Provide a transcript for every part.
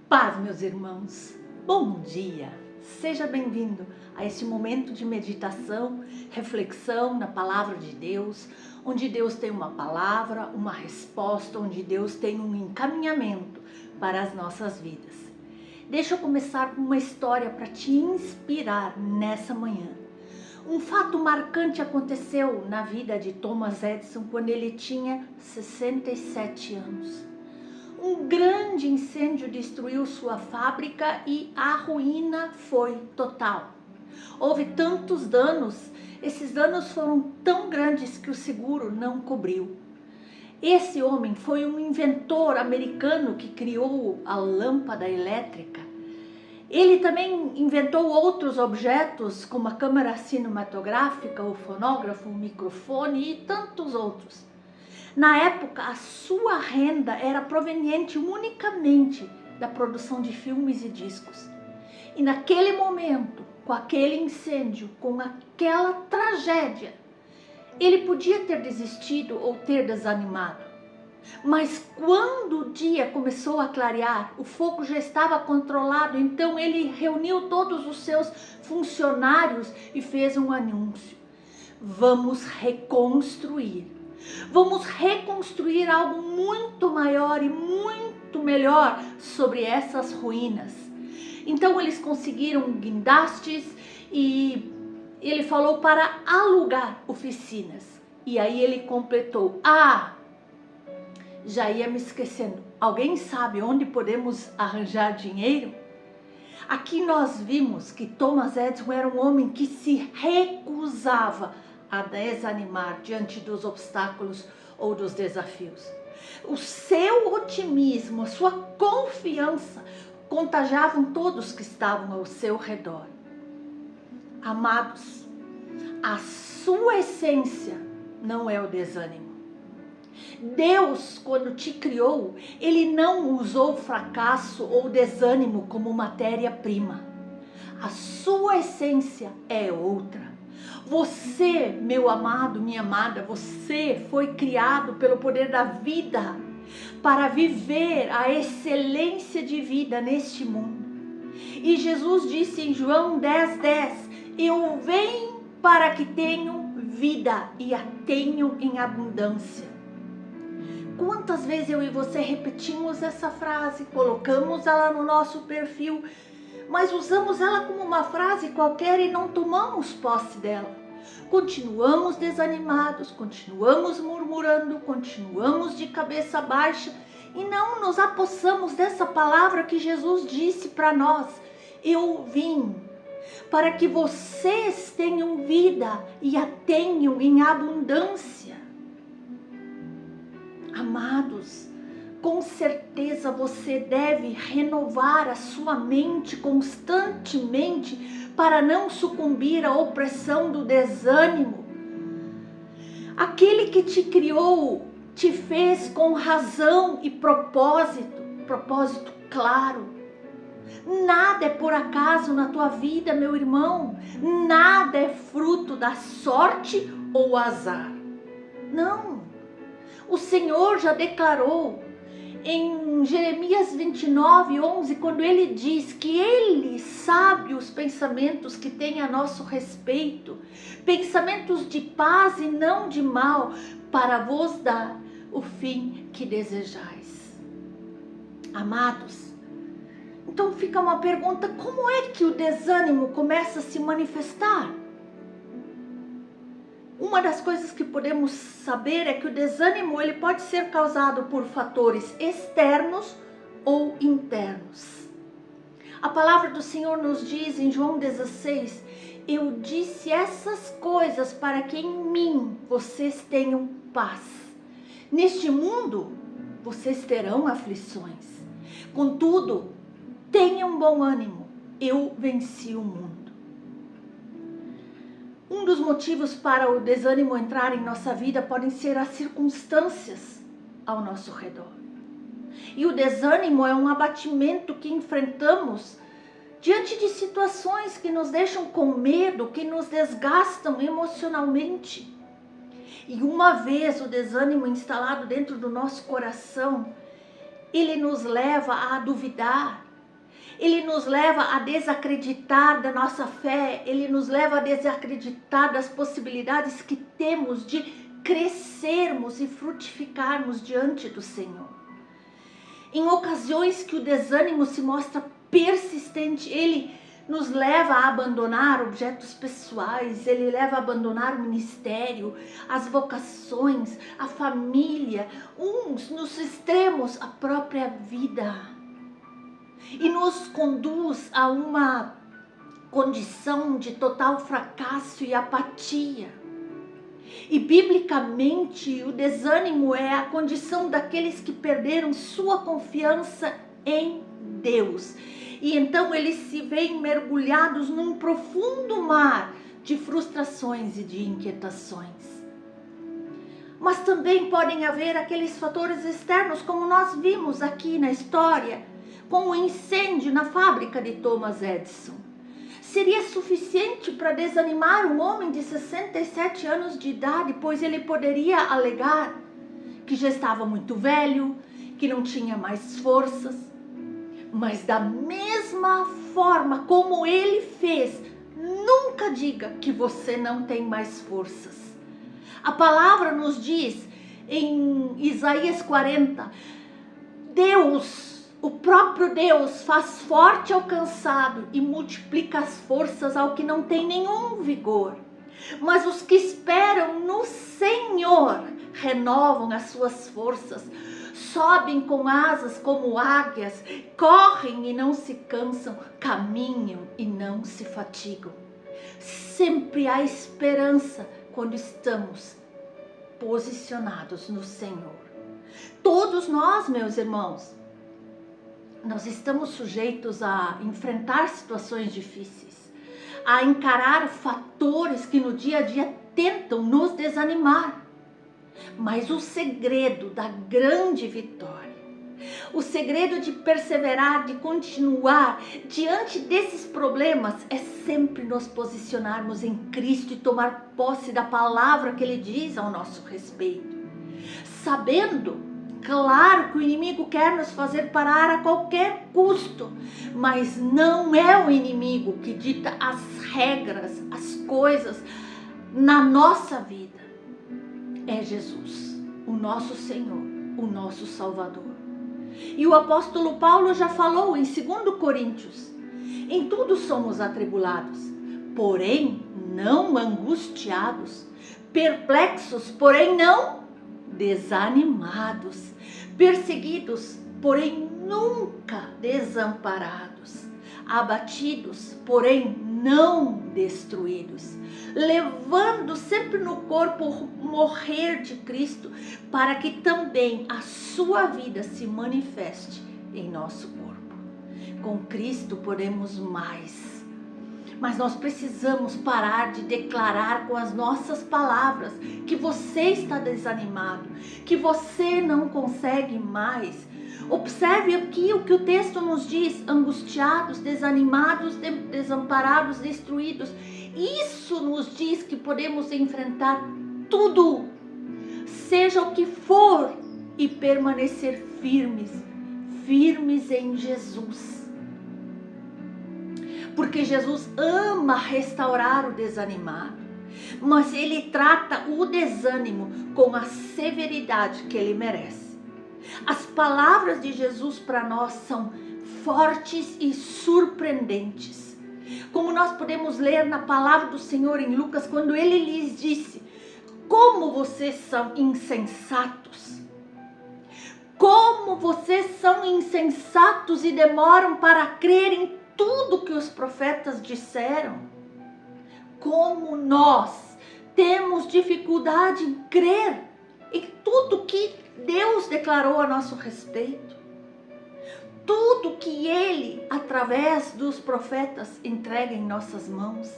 Paz, meus irmãos, bom dia, seja bem-vindo a este momento de meditação, reflexão na Palavra de Deus, onde Deus tem uma palavra, uma resposta, onde Deus tem um encaminhamento para as nossas vidas. Deixa eu começar com uma história para te inspirar nessa manhã. Um fato marcante aconteceu na vida de Thomas Edison quando ele tinha 67 anos. Um grande incêndio destruiu sua fábrica e a ruína foi total. Houve tantos danos, esses danos foram tão grandes que o seguro não cobriu. Esse homem foi um inventor americano que criou a lâmpada elétrica. Ele também inventou outros objetos, como a câmera cinematográfica, o fonógrafo, o microfone e tantos outros. Na época, a sua renda era proveniente unicamente da produção de filmes e discos. E naquele momento, com aquele incêndio, com aquela tragédia, ele podia ter desistido ou ter desanimado. Mas quando o dia começou a clarear, o fogo já estava controlado, então ele reuniu todos os seus funcionários e fez um anúncio: vamos reconstruir. Vamos reconstruir algo muito maior e muito melhor sobre essas ruínas. Então eles conseguiram guindastes e ele falou para alugar oficinas. E aí ele completou: já ia me esquecendo. Alguém sabe onde podemos arranjar dinheiro? Aqui nós vimos que Thomas Edison era um homem que se recusava a desanimar diante dos obstáculos ou dos desafios. O seu otimismo, a sua confiança contagiavam todos que estavam ao seu redor. Amados, a sua essência não é o desânimo. Deus, quando te criou, Ele não usou o fracasso ou o desânimo como matéria-prima. A sua essência é outra. Você, meu amado, minha amada, você foi criado pelo poder da vida para viver a excelência de vida neste mundo. E Jesus disse em João 10:10, eu venho para que tenham vida e a tenham em abundância. Quantas vezes eu e você repetimos essa frase, colocamos ela no nosso perfil, mas usamos ela como uma frase qualquer e não tomamos posse dela. Continuamos desanimados, continuamos murmurando, continuamos de cabeça baixa e não nos apossamos dessa palavra que Jesus disse para nós: eu vim para que vocês tenham vida e a tenham em abundância. Amados, com certeza você deve renovar a sua mente constantemente para não sucumbir à opressão do desânimo. Aquele que te criou te fez com razão e propósito claro. Nada é por acaso na tua vida, meu irmão. Nada é fruto da sorte ou azar. Não. O Senhor já declarou em Jeremias 29:11, quando ele diz que ele sabe os pensamentos que tem a nosso respeito, pensamentos de paz e não de mal, para vos dar o fim que desejais. Amados, então fica uma pergunta: como é que o desânimo começa a se manifestar? Uma das coisas que podemos saber é que o desânimo ele pode ser causado por fatores externos ou internos. A palavra do Senhor nos diz em João 16, eu disse essas coisas para que em mim vocês tenham paz. Neste mundo vocês terão aflições. Contudo, tenham bom ânimo, eu venci o mundo. Um dos motivos para o desânimo entrar em nossa vida podem ser as circunstâncias ao nosso redor. E o desânimo é um abatimento que enfrentamos diante de situações que nos deixam com medo, que nos desgastam emocionalmente. E uma vez o desânimo instalado dentro do nosso coração, ele nos leva a duvidar, ele nos leva a desacreditar da nossa fé, ele nos leva a desacreditar das possibilidades que temos de crescermos e frutificarmos diante do Senhor. Em ocasiões que o desânimo se mostra persistente, ele nos leva a abandonar objetos pessoais, ele leva a abandonar o ministério, as vocações, a família, uns nos extremos, a própria vida. E nos conduz a uma condição de total fracasso e apatia. E biblicamente o desânimo é a condição daqueles que perderam sua confiança em Deus. E então eles se veem mergulhados num profundo mar de frustrações e de inquietações. Mas também podem haver aqueles fatores externos, como nós vimos aqui na história, com o incêndio na fábrica de Thomas Edison. Seria suficiente para desanimar um homem de 67 anos de idade, pois ele poderia alegar que já estava muito velho, que não tinha mais forças. Mas da mesma forma como ele fez, nunca diga que você não tem mais forças. A palavra nos diz em Isaías 40, Deus, o próprio Deus, faz forte ao cansado e multiplica as forças ao que não tem nenhum vigor. Mas os que esperam no Senhor renovam as suas forças, sobem com asas como águias, correm e não se cansam, caminham e não se fatigam. Sempre há esperança quando estamos posicionados no Senhor. Todos nós, meus irmãos, nós estamos sujeitos a enfrentar situações difíceis, a encarar fatores que no dia a dia tentam nos desanimar. Mas o segredo da grande vitória, o segredo de perseverar, de continuar diante desses problemas é sempre nos posicionarmos em Cristo e tomar posse da palavra que Ele diz ao nosso respeito. Sabendo, claro, que o inimigo quer nos fazer parar a qualquer custo, mas não é o inimigo que dita as regras, as coisas na nossa vida. É Jesus, o nosso Senhor, o nosso Salvador. E o apóstolo Paulo já falou em 2 Coríntios, em tudo somos atribulados, porém não angustiados, perplexos, porém não desanimados, perseguidos, porém nunca desamparados, abatidos, porém não destruídos, levando sempre no corpo o morrer de Cristo, para que também a sua vida se manifeste em nosso corpo. Com Cristo podemos mais. Mas nós precisamos parar de declarar com as nossas palavras que você está desanimado, que você não consegue mais. Observe aqui o que o texto nos diz: angustiados, desanimados, desamparados, destruídos. Isso nos diz que podemos enfrentar tudo, seja o que for, e permanecer firmes, firmes em Jesus. Porque Jesus ama restaurar o desanimado, mas Ele trata o desânimo com a severidade que ele merece. As palavras de Jesus para nós são fortes e surpreendentes. Como nós podemos ler na palavra do Senhor em Lucas, quando Ele lhes disse: como vocês são insensatos! Como vocês são insensatos e demoram para crer em tudo que os profetas disseram. Como nós temos dificuldade em crer em tudo que Deus declarou a nosso respeito. Tudo que Ele, através dos profetas, entrega em nossas mãos.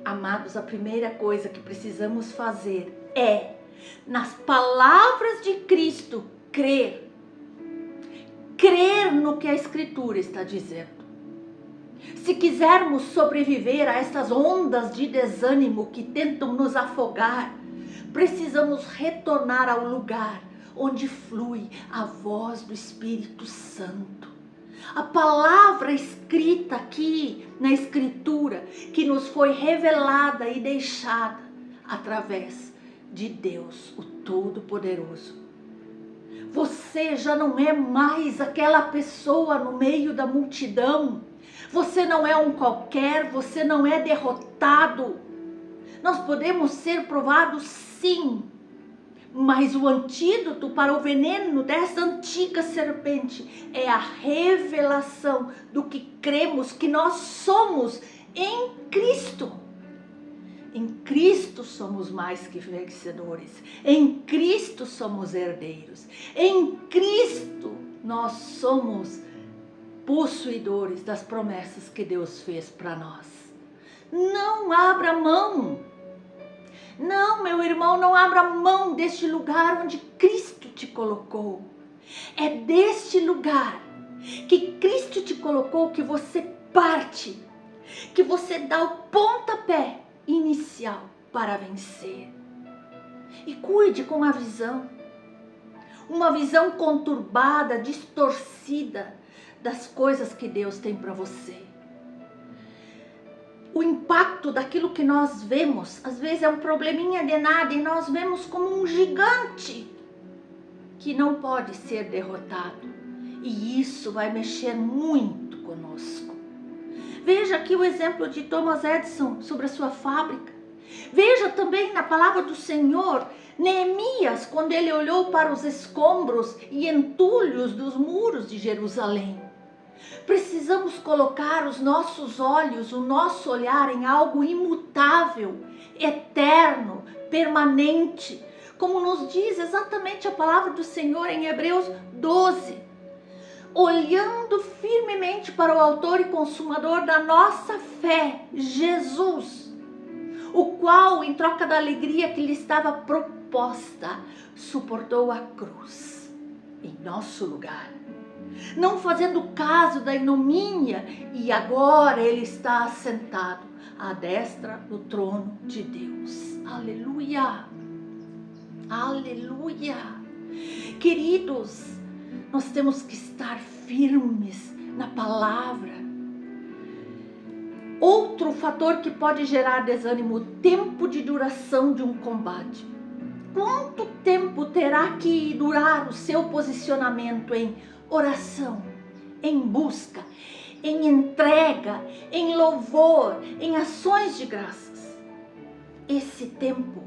Amados, a primeira coisa que precisamos fazer é, nas palavras de Cristo, crer. Crer no que a Escritura está dizendo. Se quisermos sobreviver a essas ondas de desânimo que tentam nos afogar, precisamos retornar ao lugar onde flui a voz do Espírito Santo. A palavra escrita aqui na Escritura, que nos foi revelada e deixada através de Deus, o Todo-Poderoso. Você já não é mais aquela pessoa no meio da multidão. Você não é um qualquer, você não é derrotado. Nós podemos ser provados, sim, mas o antídoto para o veneno dessa antiga serpente é a revelação do que cremos que nós somos em Cristo. Em Cristo somos mais que vencedores. Em Cristo somos herdeiros. Em Cristo nós somos possuidores das promessas que Deus fez para nós. Não abra mão. Não, meu irmão, não abra mão deste lugar onde Cristo te colocou. É deste lugar que Cristo te colocou que você parte, que você dá o pontapé inicial para vencer. E cuide com a visão. Uma visão conturbada, distorcida das coisas que Deus tem para você. O impacto daquilo que nós vemos, às vezes é um probleminha de nada e nós vemos como um gigante que não pode ser derrotado. E isso vai mexer muito conosco. Veja aqui o exemplo de Thomas Edison sobre a sua fábrica. Veja também na palavra do Senhor, Neemias, quando ele olhou para os escombros e entulhos dos muros de Jerusalém. Precisamos colocar os nossos olhos, o nosso olhar em algo imutável, eterno, permanente, como nos diz exatamente a palavra do Senhor em Hebreus 12. Olhando firmemente para o autor e consumador da nossa fé, Jesus, o qual, em troca da alegria que lhe estava proposta, suportou a cruz em nosso lugar, não fazendo caso da ignomínia, e agora ele está assentado à destra do trono de Deus. Aleluia! Aleluia! Queridos, nós temos que estar firmes na palavra. Outro fator que pode gerar desânimo, o tempo de duração de um combate. Quanto tempo terá que durar o seu posicionamento em oração, em busca, em entrega, em louvor, em ações de graças? Esse tempo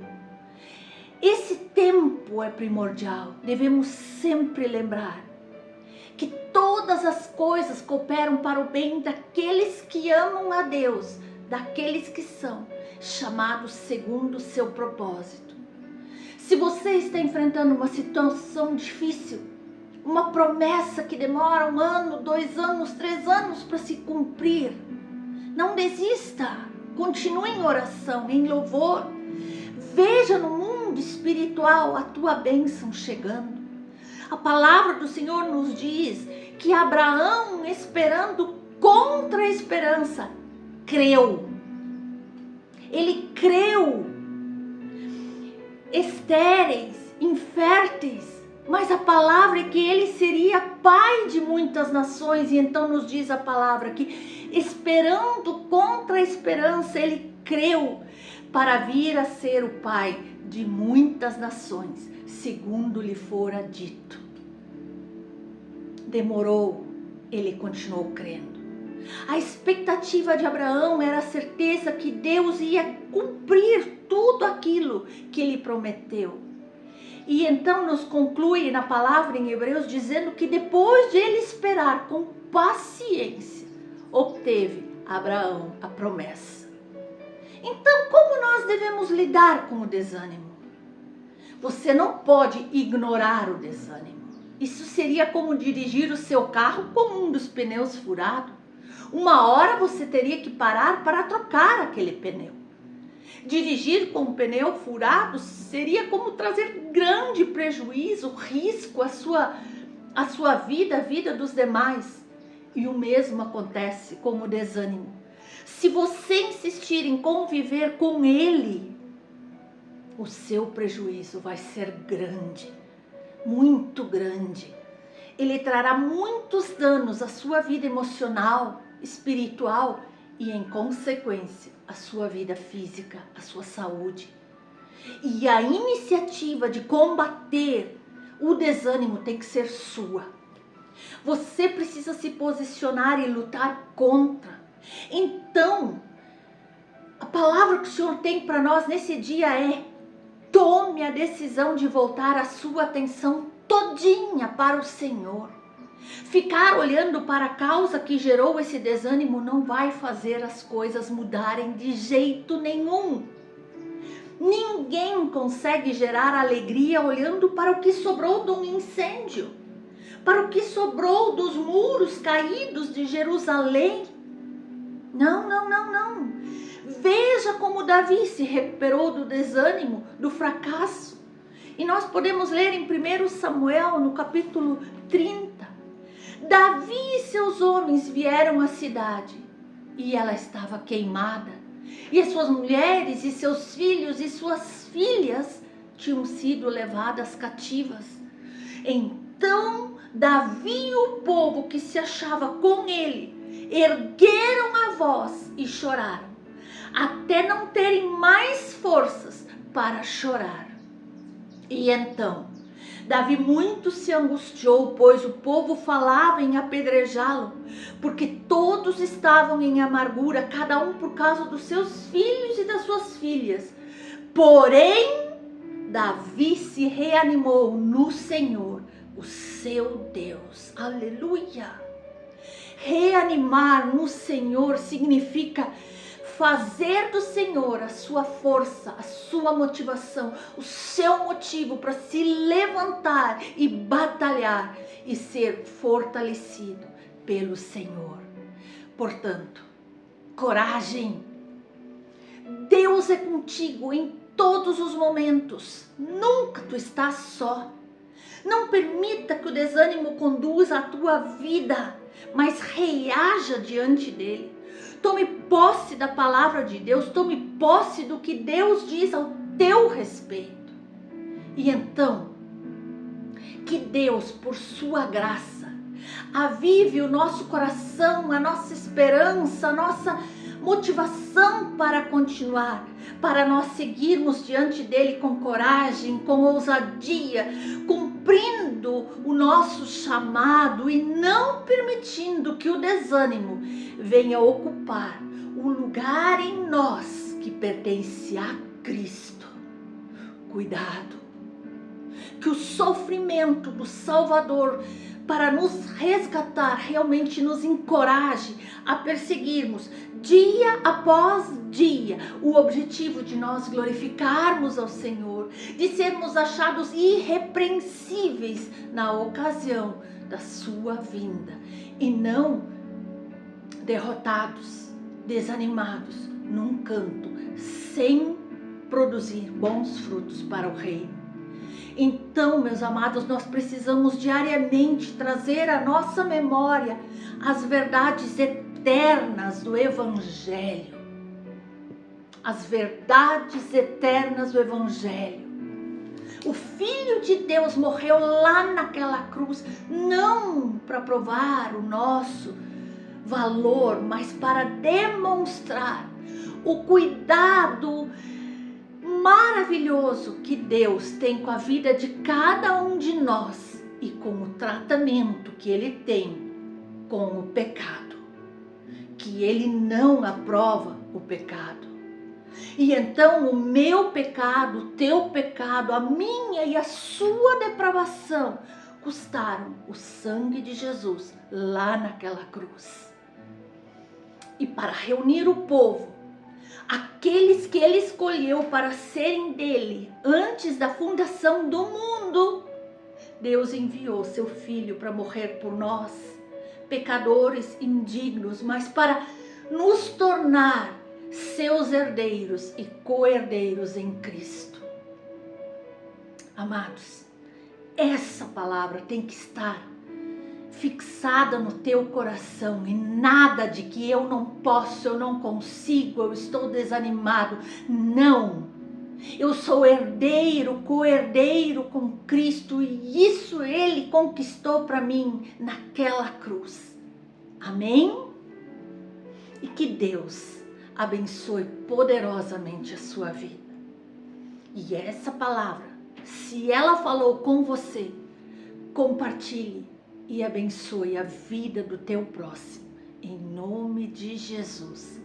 é primordial. Devemos sempre lembrar que todas as coisas cooperam para o bem daqueles que amam a Deus, daqueles que são chamados segundo o seu propósito. Se você está enfrentando uma situação difícil, uma promessa que demora 1 ano, 2 anos, 3 anos para se cumprir, não desista. Continue em oração, em louvor. Veja no mundo espiritual a tua bênção chegando. A palavra do Senhor nos diz que Abraão, esperando contra a esperança, creu. Ele creu. Estéreis, inférteis, mas a palavra é que ele seria pai de muitas nações. E então nos diz a palavra que, esperando contra a esperança, ele creu para vir a ser o pai de muitas nações, segundo lhe fora dito. Demorou, ele continuou crendo. A expectativa de Abraão era a certeza que Deus ia cumprir tudo aquilo que ele prometeu. E então nos conclui na palavra em Hebreus dizendo que depois de ele esperar com paciência, obteve Abraão a promessa. Então, como nós devemos lidar com o desânimo? Você não pode ignorar o desânimo. Isso seria como dirigir o seu carro com um dos pneus furado. Uma hora você teria que parar para trocar aquele pneu. Dirigir com o pneu furado seria como trazer grande prejuízo, risco à sua vida, à vida dos demais. E o mesmo acontece com o desânimo. Se você insistir em conviver com ele, o seu prejuízo vai ser grande, muito grande. ele trará muitos danos à sua vida emocional, espiritual e, em consequência, à sua vida física, à sua saúde. E a iniciativa de combater o desânimo tem que ser sua. Você precisa se posicionar e lutar contra. Então, a palavra que o Senhor tem para nós nesse dia é: tome a decisão de voltar a sua atenção todinha para o Senhor. Ficar olhando para a causa que gerou esse desânimo não vai fazer as coisas mudarem de jeito nenhum. Ninguém consegue gerar alegria olhando para o que sobrou de um incêndio, para o que sobrou dos muros caídos de Jerusalém. Não, não, não, não. Veja como Davi se recuperou do desânimo, do fracasso. E nós podemos ler em 1 Samuel, no capítulo 30. Davi e seus homens vieram à cidade e ela estava queimada. E as suas mulheres e seus filhos e suas filhas tinham sido levadas cativas. Então Davi e o povo que se achava com ele ergueram a voz e choraram, até não terem mais forças para chorar. E então Davi muito se angustiou, pois o povo falava em apedrejá-lo, porque todos estavam em amargura, cada um por causa dos seus filhos e das suas filhas. Porém, Davi se reanimou no Senhor, o seu Deus. Aleluia! Reanimar no Senhor significa fazer do Senhor a sua força, a sua motivação, o seu motivo para se levantar e batalhar e ser fortalecido pelo Senhor. Portanto, coragem. Deus é contigo em todos os momentos. Nunca tu estás só. Não permita que o desânimo conduza a tua vida, mas reaja diante dele. Tome posse da palavra de Deus, tome posse do que Deus diz ao teu respeito. E então, que Deus, por sua graça, avive o nosso coração, a nossa esperança, a nossa motivação para continuar, para nós seguirmos diante dele com coragem, com ousadia, cumprindo o nosso chamado e não permitindo que o desânimo venha ocupar o lugar em nós que pertence a Cristo. Cuidado, que o sofrimento do Salvador para nos resgatar realmente nos encoraje a perseguirmos dia após dia o objetivo de nós glorificarmos ao Senhor, de sermos achados irrepreensíveis na ocasião da sua vinda e não derrotados, desanimados num canto, sem produzir bons frutos para o reino. Então, meus amados, nós precisamos diariamente trazer à nossa memória as verdades eternas do Evangelho. As verdades eternas do Evangelho. O Filho de Deus morreu lá naquela cruz, não para provar o nosso valor, mas para demonstrar o cuidado maravilhoso que Deus tem com a vida de cada um de nós e com o tratamento que Ele tem com o pecado, que Ele não aprova o pecado. E então o meu pecado, o teu pecado, a minha e a sua depravação custaram o sangue de Jesus lá naquela cruz. E para reunir o povo, aqueles que Ele escolheu para serem dele antes da fundação do mundo, Deus enviou seu Filho para morrer por nós, pecadores indignos, mas para nos tornar seus herdeiros e co-herdeiros em Cristo. Amados, essa palavra tem que estar fixada no teu coração e nada de que eu não posso, eu não consigo, eu estou desanimado. Não! Eu sou herdeiro, co-herdeiro com Cristo e isso Ele conquistou para mim naquela cruz. Amém? E que Deus abençoe poderosamente a sua vida. E essa palavra, se ela falou com você, compartilhe e abençoe a vida do teu próximo. Em nome de Jesus.